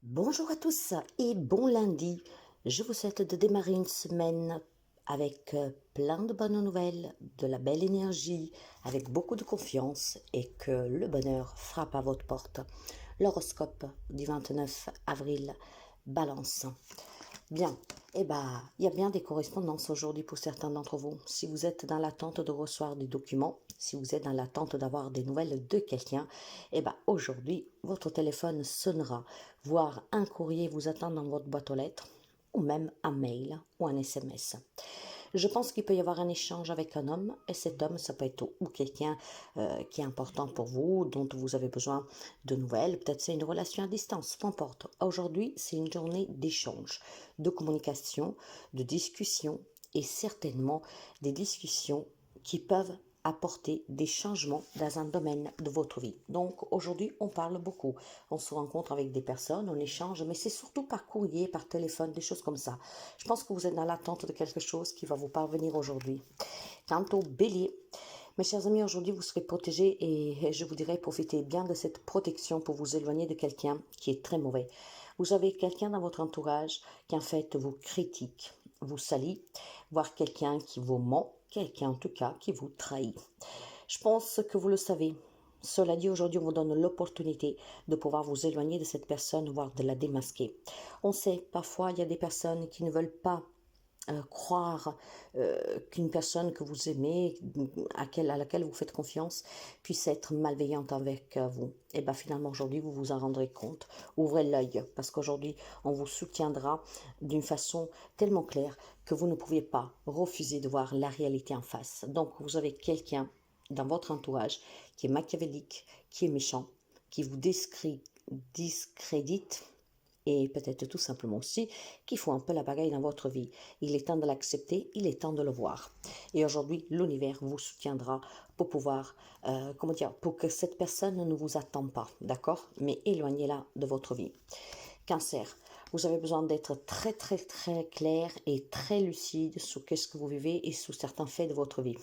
Bonjour à tous et bon lundi. Je vous souhaite de démarrer une semaine avec plein de bonnes nouvelles, de la belle énergie, avec beaucoup de confiance et que le bonheur frappe à votre porte. L'horoscope du 29 avril, Balance. Bien, il y a bien des correspondances aujourd'hui pour certains d'entre vous. Si vous êtes dans l'attente de recevoir des documents, si vous êtes dans l'attente d'avoir des nouvelles de quelqu'un, aujourd'hui, votre téléphone sonnera, voire un courrier vous attend dans votre boîte aux lettres, ou même un mail ou un SMS. Je pense qu'il peut y avoir un échange avec un homme, et cet homme, ça peut être ou quelqu'un qui est important pour vous, dont vous avez besoin de nouvelles, peut-être c'est une relation à distance, peu importe. Aujourd'hui, c'est une journée d'échange, de communication, de discussion, et certainement des discussions qui peuvent apporter des changements dans un domaine de votre vie. Donc aujourd'hui, on parle beaucoup. On se rencontre avec des personnes, on échange, mais c'est surtout par courrier, par téléphone, des choses comme ça. Je pense que vous êtes dans l'attente de quelque chose qui va vous parvenir aujourd'hui. Quant au bélier, mes chers amis, aujourd'hui vous serez protégés et je vous dirais profitez bien de cette protection pour vous éloigner de quelqu'un qui est très mauvais. Vous avez quelqu'un dans votre entourage qui en fait vous critique, vous salit, voire quelqu'un qui vous ment, quelqu'un en tout cas qui vous trahit. Je pense que vous le savez. Cela dit, aujourd'hui, on vous donne l'opportunité de pouvoir vous éloigner de cette personne, voire de la démasquer. On sait, parfois, il y a des personnes qui ne veulent pas croire qu'une personne que vous aimez, à laquelle vous faites confiance, puisse être malveillante avec vous. Et bien finalement aujourd'hui vous vous en rendrez compte. Ouvrez l'œil parce qu'aujourd'hui on vous soutiendra d'une façon tellement claire que vous ne pouvez pas refuser de voir la réalité en face. Donc vous avez quelqu'un dans votre entourage qui est machiavélique, qui est méchant, qui vous discrédite et peut-être tout simplement aussi qu'il faut un peu la bagaille dans votre vie. Il est temps de l'accepter, il est temps de le voir. Et aujourd'hui, l'univers vous soutiendra pour pouvoir, pour que cette personne ne vous attende pas, d'accord? Mais éloignez-la de votre vie. Cancer, vous avez besoin d'être très très très clair et très lucide sur qu'est-ce que vous vivez et sur certains faits de votre vie.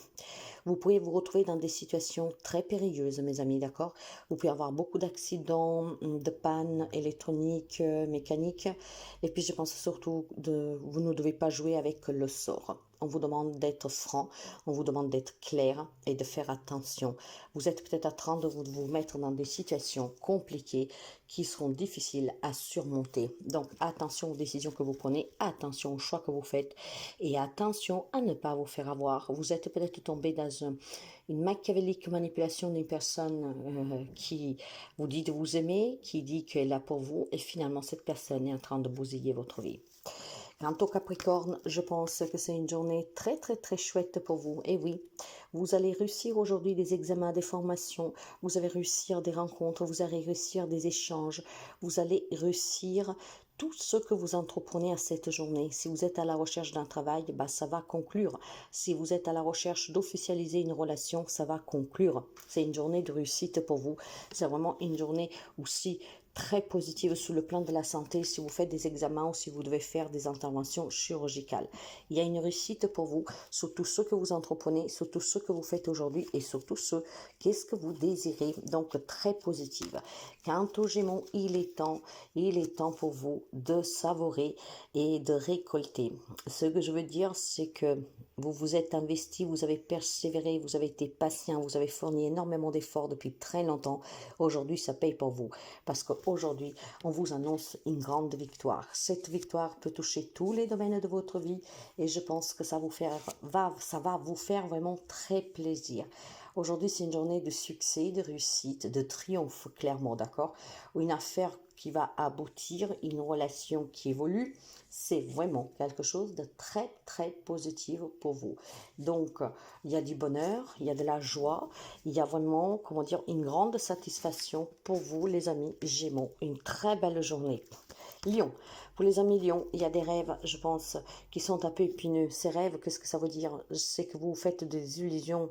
Vous pouvez vous retrouver dans des situations très périlleuses, mes amis, d'accord? Vous pouvez avoir beaucoup d'accidents, de pannes électroniques, mécaniques. Et puis, je pense surtout que vous ne devez pas jouer avec le sort. On vous demande d'être franc, on vous demande d'être clair et de faire attention. Vous êtes peut-être en train de vous mettre dans des situations compliquées qui seront difficiles à surmonter. Donc, attention aux décisions que vous prenez, attention aux choix que vous faites et attention à ne pas vous faire avoir. Vous êtes peut-être tombé dans une machiavélique manipulation d'une personne qui vous dit de vous aimer, qui dit qu'elle est là pour vous et finalement cette personne est en train de bousiller votre vie. Quant au Capricorne, je pense que c'est une journée très très très chouette pour vous. Et oui, vous allez réussir aujourd'hui des examens, des formations, vous allez réussir des rencontres, vous allez réussir des échanges, vous allez réussir tout ce que vous entreprenez à cette journée. Si vous êtes à la recherche d'un travail, ça va conclure. Si vous êtes à la recherche d'officialiser une relation, ça va conclure. C'est une journée de réussite pour vous. C'est vraiment une journée aussi très positive sur le plan de la santé si vous faites des examens ou si vous devez faire des interventions chirurgicales. Il y a une réussite pour vous sur tout ce que vous entreprenez, sur tout ce que vous faites aujourd'hui et sur tout ce qu'est-ce que vous désirez. Donc très positive. Quant aux Gémeaux, il est temps pour vous de savourer et de récolter. Ce que je veux dire, c'est que vous vous êtes investi, vous avez persévéré, vous avez été patient, vous avez fourni énormément d'efforts depuis très longtemps. Aujourd'hui, ça paye pour vous. Parce qu'aujourd'hui, on vous annonce une grande victoire. Cette victoire peut toucher tous les domaines de votre vie et je pense que ça va vous faire vraiment très plaisir. Aujourd'hui, c'est une journée de succès, de réussite, de triomphe, clairement, d'accord? Une affaire qui va aboutir, une relation qui évolue, c'est vraiment quelque chose de très très positif pour vous. Donc, il y a du bonheur, il y a de la joie, il y a vraiment, une grande satisfaction pour vous, les amis Gémeaux. Une très belle journée. Lion. Pour les amis Lion, il y a des rêves, je pense, qui sont un peu épineux. Ces rêves, qu'est-ce que ça veut dire? C'est que vous faites des illusions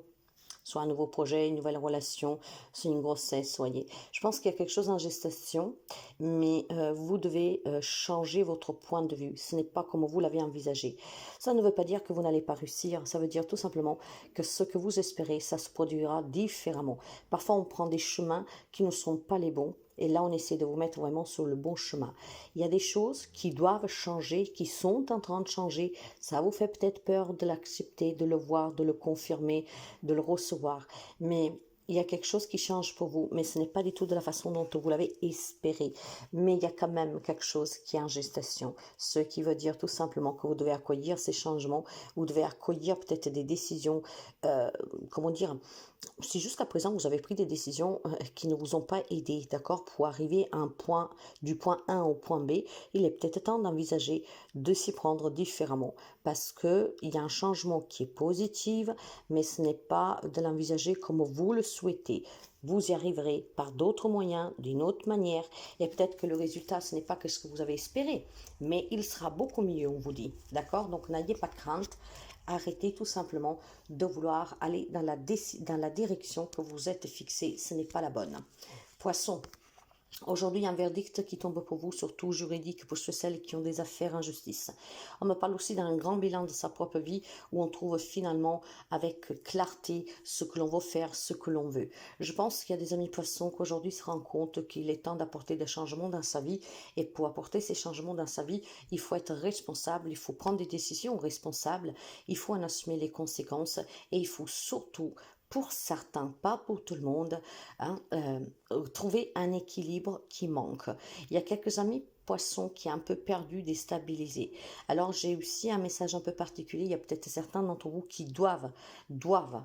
soit un nouveau projet, une nouvelle relation, soit une grossesse, soyez. Je pense qu'il y a quelque chose en gestation, mais vous devez changer votre point de vue. Ce n'est pas comme vous l'avez envisagé. Ça ne veut pas dire que vous n'allez pas réussir, ça veut dire tout simplement que ce que vous espérez, ça se produira différemment. Parfois, on prend des chemins qui ne sont pas les bons, Et là, on essaie de vous mettre vraiment sur le bon chemin. Il y a des choses qui doivent changer, qui sont en train de changer. Ça vous fait peut-être peur de l'accepter, de le voir, de le confirmer, de le recevoir. Mais il y a quelque chose qui change pour vous, mais ce n'est pas du tout de la façon dont vous l'avez espéré. Mais il y a quand même quelque chose qui est en gestation. Ce qui veut dire tout simplement que vous devez accueillir ces changements, vous devez accueillir peut-être des décisions, comment dire, si jusqu'à présent vous avez pris des décisions qui ne vous ont pas aidé, d'accord, pour arriver à un point, du point A au point B, il est peut-être temps d'envisager de s'y prendre différemment parce qu'il y a un changement qui est positif, mais ce n'est pas de l'envisager comme vous le souhaitez. Vous y arriverez par d'autres moyens, d'une autre manière, et peut-être que le résultat, ce n'est pas que ce que vous avez espéré, mais il sera beaucoup mieux, on vous dit, d'accord? Donc n'ayez pas crainte. Arrêtez tout simplement de vouloir aller dans la direction que vous êtes fixé. Ce n'est pas la bonne. Poisson. Aujourd'hui, un verdict qui tombe pour vous, surtout juridique, pour celles qui ont des affaires en justice. On me parle aussi d'un grand bilan de sa propre vie où on trouve finalement avec clarté ce que l'on veut faire, ce que l'on veut. Je pense qu'il y a des amis poissons qui aujourd'hui se rendent compte qu'il est temps d'apporter des changements dans sa vie. Et pour apporter ces changements dans sa vie, il faut être responsable, il faut prendre des décisions responsables, il faut en assumer les conséquences et il faut surtout pour certains, pas pour tout le monde, hein, trouver un équilibre qui manque. Il y a quelques amis poissons qui est un peu perdu, déstabilisé. Alors j'ai aussi un message un peu particulier. Il y a peut-être certains d'entre vous qui doivent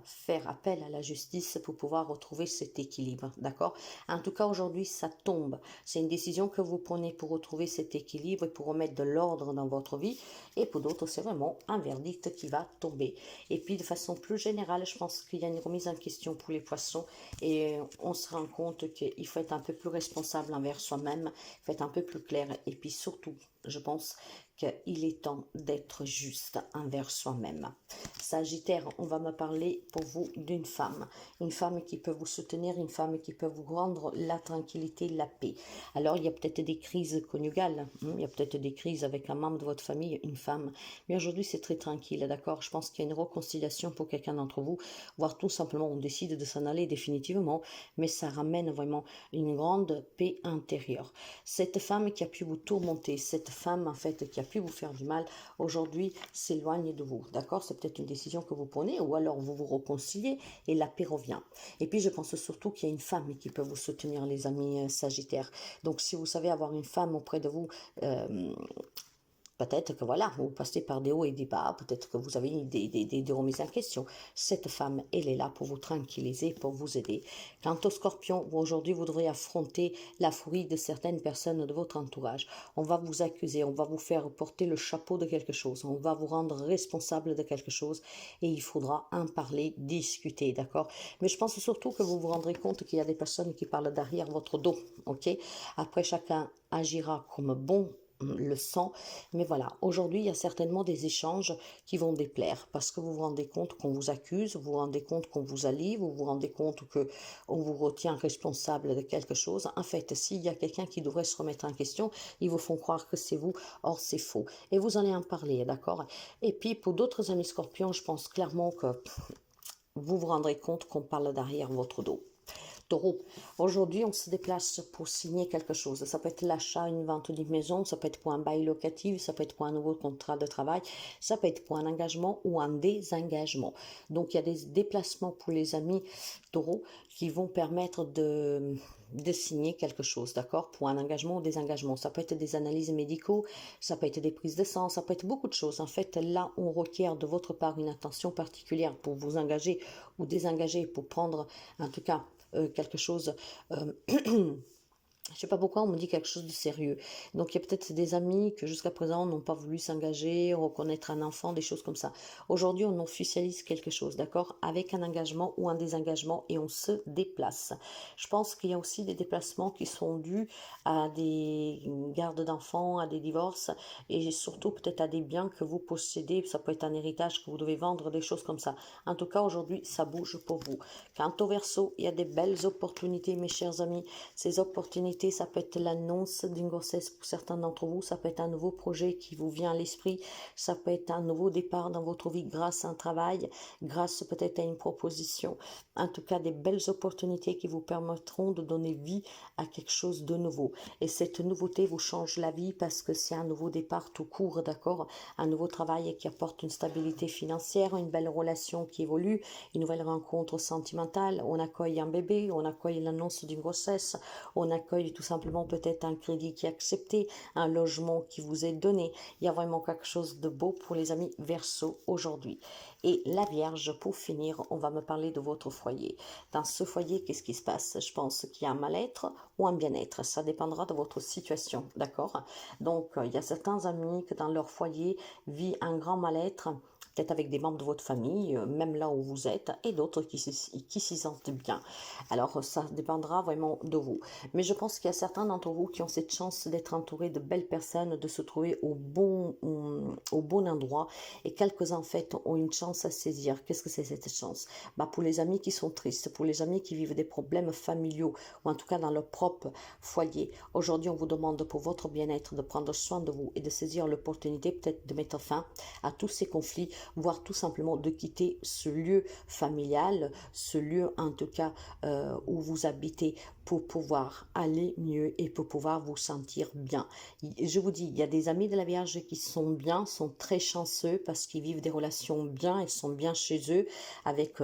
faire appel à la justice pour pouvoir retrouver cet équilibre. D'accord? En tout cas, aujourd'hui, ça tombe. C'est une décision que vous prenez pour retrouver cet équilibre et pour remettre de l'ordre dans votre vie. Et pour d'autres, c'est vraiment un verdict qui va tomber. Et puis, de façon plus générale, je pense qu'il y a une remise en question pour les poissons et on se rend compte qu'il faut être un peu plus responsable envers soi-même, il faut être un peu plus clair et puis surtout, je pense qu'il est temps d'être juste envers soi-même. Sagittaire, on va me parler pour vous d'une femme. Une femme qui peut vous soutenir, une femme qui peut vous rendre la tranquillité, la paix. Alors, il y a peut-être des crises conjugales, il y a peut-être des crises avec un membre de votre famille, une femme. Mais aujourd'hui, c'est très tranquille, d'accord? Je pense qu'il y a une réconciliation pour quelqu'un d'entre vous, voire tout simplement, on décide de s'en aller définitivement, mais ça ramène vraiment une grande paix intérieure. Cette femme qui a pu vous tourmenter, cette femme, en fait, qui a pu vous faire du mal, aujourd'hui s'éloigne de vous, d'accord? C'est peut-être une décision que vous prenez ou alors vous vous réconciliez et la paix revient. Et puis je pense surtout qu'il y a une femme qui peut vous soutenir, les amis sagittaires. Donc si vous savez avoir une femme auprès de vous, peut-être que voilà, vous passez par des hauts et des bas, peut-être que vous avez des remises en question. Cette femme, elle est là pour vous tranquilliser, pour vous aider. Quant au scorpion, aujourd'hui, vous devrez affronter la furie de certaines personnes de votre entourage. On va vous accuser, on va vous faire porter le chapeau de quelque chose, on va vous rendre responsable de quelque chose et il faudra en parler, discuter, d'accord? Mais je pense surtout que vous vous rendrez compte qu'il y a des personnes qui parlent derrière votre dos, ok? Après, chacun agira comme bon le sent, mais voilà, aujourd'hui il y a certainement des échanges qui vont déplaire parce que vous vous rendez compte qu'on vous accuse, vous vous rendez compte qu'on vous allie, vous vous rendez compte que on vous retient responsable de quelque chose. En fait, s'il y a quelqu'un qui devrait se remettre en question, ils vous font croire que c'est vous, or c'est faux. Et vous allez en parler, d'accord? Et puis pour d'autres amis scorpions, je pense clairement que vous vous rendrez compte qu'on parle derrière votre dos. Taureau, aujourd'hui on se déplace pour signer quelque chose. Ça peut être l'achat, une vente d'une maison, ça peut être pour un bail locatif, ça peut être pour un nouveau contrat de travail, ça peut être pour un engagement ou un désengagement. Donc il y a des déplacements pour les amis taureaux qui vont permettre de signer quelque chose, d'accord, pour un engagement ou désengagement. Ça peut être des analyses médicaux, ça peut être des prises de sang, ça peut être beaucoup de choses. En fait, là, on requiert de votre part une attention particulière pour vous engager ou désengager, pour prendre, en tout cas, quelque chose je sais pas pourquoi on me dit quelque chose de sérieux. Donc il y a peut-être des amis que jusqu'à présent n'ont pas voulu s'engager, reconnaître un enfant, des choses comme ça. Aujourd'hui, on officialise quelque chose, d'accord? Avec un engagement ou un désengagement et on se déplace. Je pense qu'il y a aussi des déplacements qui sont dus à des gardes d'enfants, à des divorces et surtout peut-être à des biens que vous possédez. Ça peut être un héritage que vous devez vendre, des choses comme ça. En tout cas, aujourd'hui, ça bouge pour vous. Quant au Verseau, il y a des belles opportunités, mes chers amis. Ces opportunités opportunité, ça peut être l'annonce d'une grossesse pour certains d'entre vous, ça peut être un nouveau projet qui vous vient à l'esprit, ça peut être un nouveau départ dans votre vie grâce à un travail, grâce peut-être à une proposition, en tout cas des belles opportunités qui vous permettront de donner vie à quelque chose de nouveau. Et cette nouveauté vous change la vie parce que c'est un nouveau départ tout court, d'accord? Un nouveau travail qui apporte une stabilité financière, une belle relation qui évolue, une nouvelle rencontre sentimentale, on accueille un bébé, on accueille l'annonce d'une grossesse, on accueille tout simplement peut-être un crédit qui est accepté, un logement qui vous est donné. Il y a vraiment quelque chose de beau pour les amis Verseau aujourd'hui. Et la Vierge, pour finir, on va me parler de votre foyer. Dans ce foyer, qu'est-ce qui se passe? Je pense qu'il y a un mal-être ou un bien-être. Ça dépendra de votre situation, d'accord? Donc, il y a certains amis que dans leur foyer vit un grand mal-être, peut-être avec des membres de votre famille, même là où vous êtes, et d'autres qui s'y sentent bien. Alors, ça dépendra vraiment de vous. Mais je pense qu'il y a certains d'entre vous qui ont cette chance d'être entourés de belles personnes, de se trouver au bon endroit, et quelques-uns, en fait, ont une chance à saisir. Qu'est-ce que c'est cette chance? Bah, pour les amis qui sont tristes, pour les amis qui vivent des problèmes familiaux, ou en tout cas dans leur propre foyer, aujourd'hui, on vous demande pour votre bien-être de prendre soin de vous et de saisir l'opportunité peut-être de mettre fin à tous ces conflits, voire tout simplement de quitter ce lieu familial, ce lieu en tout cas où vous habitez pour pouvoir aller mieux et pour pouvoir vous sentir bien. Je vous dis, il y a des amis de la Vierge qui sont bien, sont très chanceux parce qu'ils vivent des relations bien, ils sont bien chez eux avec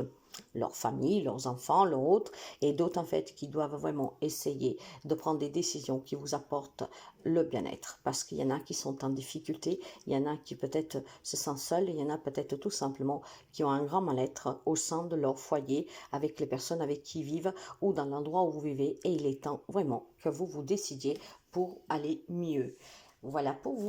leur famille, leurs enfants, leurs autres, et d'autres en fait qui doivent vraiment essayer de prendre des décisions qui vous apportent le bien-être, parce qu'il y en a qui sont en difficulté, il y en a qui peut-être se sentent seuls, il y en a peut-être tout simplement qui ont un grand mal-être au sein de leur foyer, avec les personnes avec qui ils vivent ou dans l'endroit où vous vivez, et il est temps vraiment que vous vous décidiez pour aller mieux. Voilà pour vous.